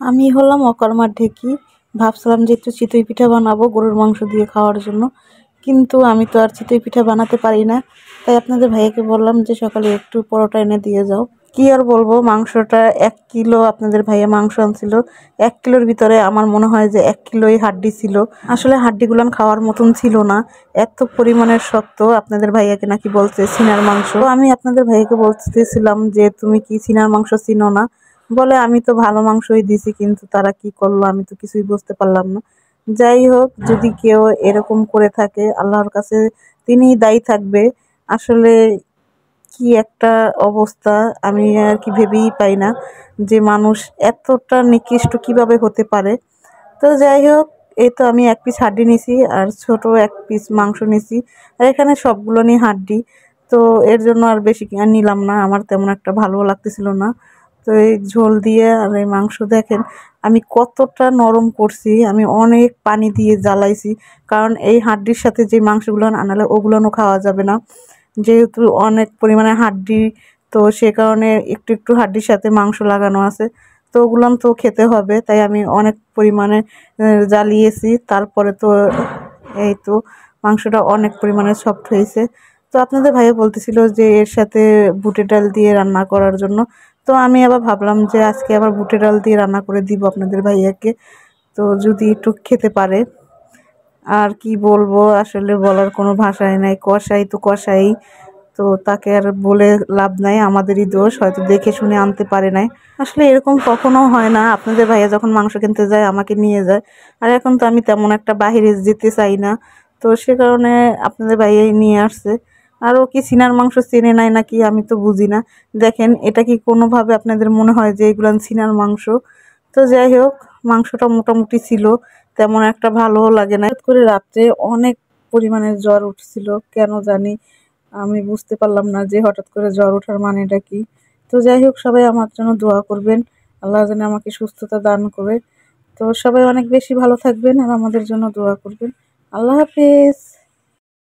আমি হলাম অকর্মার ঢেকি। ভাবছিলাম যে একটু চিতই পিঠা বানাবো গরুর মাংস দিয়ে খাওয়ার জন্য, কিন্তু আমি তো আর চিতই পিঠা বানাতে পারি না। তাই আপনাদের ভাইয়াকে বললাম যে সকালে একটু পরোটা এনে দিয়ে যাও। কি আর বলবো, মাংসটা 1 কিলো আপনাদের ভাইয়া মাংস আনছিল। 1 কিলোর ভিতরে আমার মনে হয় যে 1 কিলোই হাড্ডি ছিল। আসলে হাড্ডিগুলান খাওয়ার মতন ছিল না, এত পরিমাণের শক্ত। আপনাদের ভাইয়াকে নাকি বলছে সিনার মাংস। তো আমি আপনাদের ভাইয়াকে বলতেছিলাম যে তুমি কি সিনার মাংস চিনো না? বলে আমি তো ভালো মাংসই দিছি, কিন্তু তারা কি করলো আমি তো কিছুই বুঝতে পারলাম না। যাই হোক, যদি কেউ এরকম করে থাকে আল্লাহর কাছে তিনিই দায়ী থাকবে। আসলে কি একটা অবস্থা, আমি আর কি ভেবেই পাই না যে মানুষ এতটা নিকৃষ্ট কিভাবে হতে পারে। তো যাই হোক, এই তো আমি 1 পিস হাড্ডি নিছি আর ছোট 1 পিস মাংস নিছি, আর এখানে সবগুলো নিয়ে হাড্ডি। তো এর জন্য আর বেশি আর নিলাম না, আমার তেমন একটা ভালো লাগতেছিল না। তো এই ঝোল দিয়ে আর এই মাংস দেখেন আমি কতটা নরম করছি, আমি অনেক পানি দিয়ে জ্বালাইছি। কারণ এই হাড্ডির সাথে যে মাংসগুলো আনালে ওগুলোও খাওয়া যাবে না, যেহেতু অনেক পরিমাণে হাড্ডি। তো সে কারণে একটু একটু হাড্ডির সাথে মাংস লাগানো আছে, তো ওগুলান তো খেতে হবে। তাই আমি অনেক পরিমাণে জ্বালিয়েছি। তারপরে তো এই তো মাংসটা অনেক পরিমাণে সফট হয়েছে। তো আপনাদের ভাইয়া বলতেছিল যে এর সাথে বুটের ডাল দিয়ে রান্না করার জন্য। তো আমি আবার ভাবলাম যে আজকে আবার বুটের ডাল দিয়ে রান্না করে দিব আপনাদের ভাইয়াকে, তো যদি একটু খেতে পারে। আর কি বলবো, আসলে বলার কোনো ভাষাই নাই। কষাই তো কষাই, তো তাকে আর বলে লাভ নাই, আমাদেরই দোষ, হয়তো দেখে শুনে আনতে পারে নাই। আসলে এরকম কখনো হয় না, আপনাদের ভাইয়া যখন মাংস কিনতে যায় আমাকে নিয়ে যায়। আর এখন তো আমি তেমন একটা বাহিরে যেতে চাই না, তো সে কারণে আপনাদের ভাইয়াই নিয়ে আসছে। আর ও কি সিনার মাংস চেনে নাই নাকি আমি তো বুঝি না। দেখেন, এটা কি কোনোভাবে আপনাদের মনে হয় যে এগুলো সিনার মাংস? তো যাই হোক, মাংসটা মোটামুটি ছিল, তেমন একটা ভালোও লাগে না। হঠাৎ করে রাত্রে অনেক পরিমাণে জ্বর উঠছিল, কেন জানি আমি বুঝতে পারলাম না যে হঠাৎ করে জ্বর ওঠার মানেটা কি। তো যাই হোক, সবাই আমার জন্য দোয়া করবেন, আল্লাহ যেন আমাকে সুস্থতা দান করে। তো সবাই অনেক বেশি ভালো থাকবেন আর আমাদের জন্য দোয়া করবেন। আল্লাহ হাফেজ।